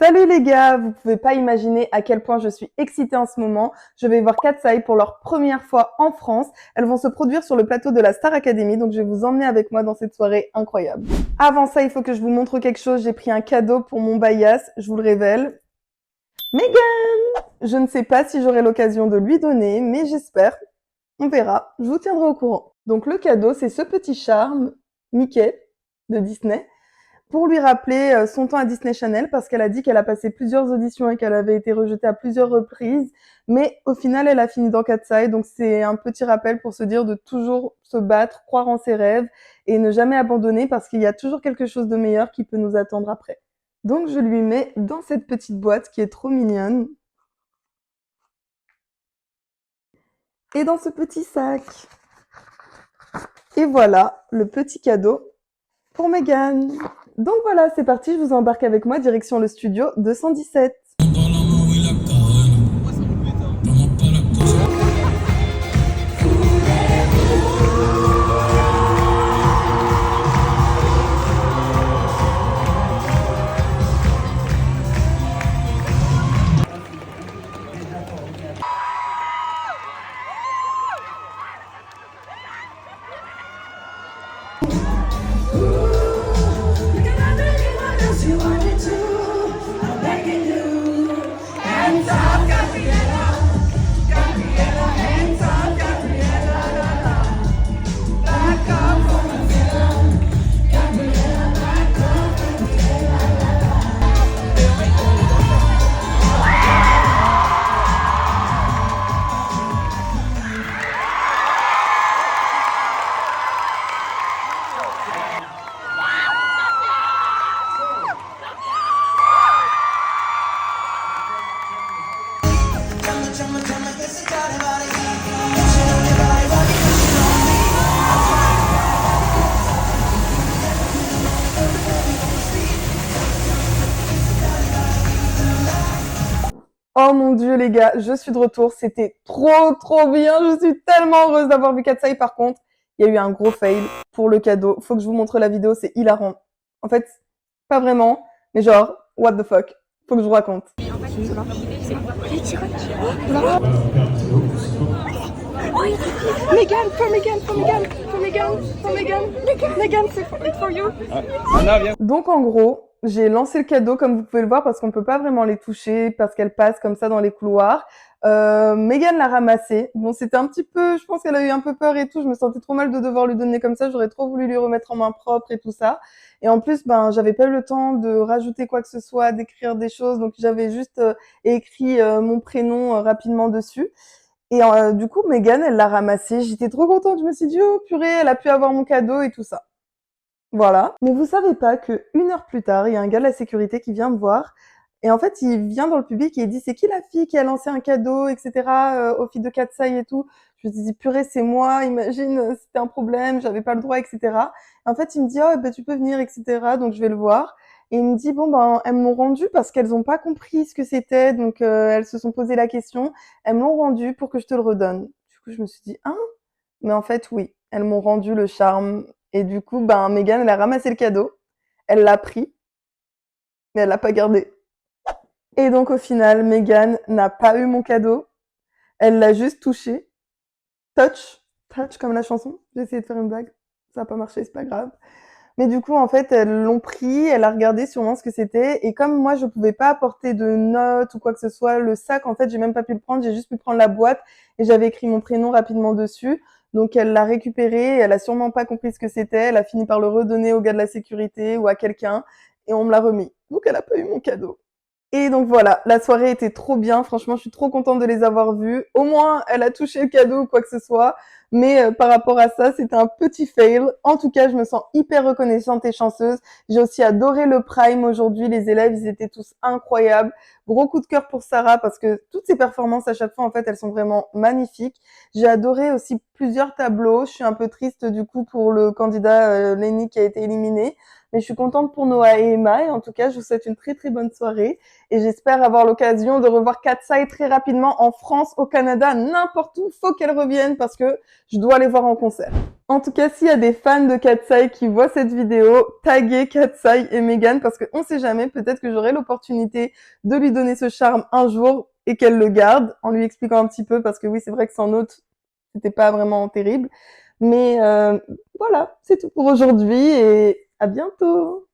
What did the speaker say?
Salut les gars, vous pouvez pas imaginer à quel point je suis excitée en ce moment. Je vais voir Katseye pour leur première fois en France. Elles vont se produire sur le plateau de la Star Academy, donc je vais vous emmener avec moi dans cette soirée incroyable. Avant ça, il faut que je vous montre quelque chose. J'ai pris un cadeau pour mon bias, je vous le révèle. Megan! Je ne sais pas si j'aurai l'occasion de lui donner, mais j'espère. On verra, je vous tiendrai au courant. Donc le cadeau, c'est ce petit charme Mickey de Disney pour lui rappeler son temps à Disney Channel, parce qu'elle a dit qu'elle a passé plusieurs auditions et qu'elle avait été rejetée à plusieurs reprises, mais au final elle a fini dans Katseye, donc c'est un petit rappel pour se dire de toujours se battre, croire en ses rêves et ne jamais abandonner, parce qu'il y a toujours quelque chose de meilleur qui peut nous attendre après. Donc je lui mets dans cette petite boîte qui est trop mignonne et dans ce petit sac. Et voilà le petit cadeau pour Megan. Donc voilà, c'est parti, je vous embarque avec moi direction le studio 217. Oh mon dieu les gars, je suis de retour, c'était trop bien, je suis tellement heureuse d'avoir vu Katseye. Par contre, il y a eu un gros fail pour le cadeau, faut que je vous montre la vidéo, c'est hilarant. En fait, pas vraiment, mais genre, what the fuck, faut que je vous raconte. Megan, for Megan, for Megan, for Megan, for Megan, Megan, it's for you. Donc en gros, j'ai lancé le cadeau comme vous pouvez le voir, parce qu'on peut pas vraiment les toucher parce qu'elles passent comme ça dans les couloirs. Megan l'a ramassé. Bon, c'était un petit peu, je pense qu'elle a eu un peu peur et tout. Je me sentais trop mal de devoir lui donner comme ça. J'aurais trop voulu lui remettre en main propre et tout ça. Et en plus, ben, j'avais pas eu le temps de rajouter quoi que ce soit, d'écrire des choses. Donc j'avais juste écrit mon prénom rapidement dessus. Et du coup, Megan, elle l'a ramassé. J'étais trop contente. Je me suis dit, oh purée, elle a pu avoir mon cadeau et tout ça. Voilà. Mais vous savez pas que 1 heure plus tard, il y a un gars de la sécurité qui vient me voir. Et en fait, il vient dans le public et il dit, c'est qui la fille qui a lancé un cadeau, etc., aux filles de Katseye et tout. Je me suis dit, purée, c'est moi, imagine, c'était un problème, j'avais pas le droit, etc. En fait, il me dit, oh, ben, tu peux venir, etc. Donc, je vais le voir. Et il me dit, bon, ben, elles me l'ont rendu parce qu'elles ont pas compris ce que c'était. Donc, elles se sont posé la question. Elles me l'ont rendu pour que je te le redonne. Du coup, je me suis dit, hein? Mais en fait, oui, elles m'ont rendu le charme. Et du coup, ben, Megan, elle a ramassé le cadeau, elle l'a pris, mais elle l'a pas gardé. Et donc, au final, Megan n'a pas eu mon cadeau, elle l'a juste touché. Touch, touch comme la chanson. J'ai essayé de faire une blague, ça n'a pas marché, c'est pas grave. Mais du coup, en fait, elles l'ont pris, elle a regardé sûrement ce que c'était. Et comme moi, je pouvais pas apporter de notes ou quoi que ce soit, le sac, en fait, j'ai même pas pu le prendre, j'ai juste pu prendre la boîte et j'avais écrit mon prénom rapidement dessus. Donc, elle l'a récupéré, elle a sûrement pas compris ce que c'était, elle a fini par le redonner au gars de la sécurité ou à quelqu'un et on me l'a remis. Donc, elle a pas eu mon cadeau. Et donc voilà, la soirée était trop bien. Franchement, je suis trop contente de les avoir vues. Au moins, elle a touché le cadeau ou quoi que ce soit. Mais par rapport à ça, c'était un petit fail. En tout cas, je me sens hyper reconnaissante et chanceuse. J'ai aussi adoré le Prime aujourd'hui. Les élèves, ils étaient tous incroyables. Gros coup de cœur pour Sarah, parce que toutes ses performances à chaque fois, en fait, elles sont vraiment magnifiques. J'ai adoré aussi plusieurs tableaux. Je suis un peu triste du coup pour le candidat Lenny qui a été éliminé. Mais je suis contente pour Noah et Emma. Et en tout cas, je vous souhaite une très très bonne soirée. Et j'espère avoir l'occasion de revoir Katsai très rapidement en France, au Canada, n'importe où. Faut qu'elle revienne parce que je dois les voir en concert. En tout cas, s'il y a des fans de Katsai qui voient cette vidéo, taguez Katsai et Megan parce qu'on sait jamais, peut-être que j'aurai l'opportunité de lui donner ce charme un jour et qu'elle le garde en lui expliquant un petit peu parce que oui, c'est vrai que sans notes, c'était pas vraiment terrible. Mais voilà, c'est tout pour aujourd'hui et à bientôt.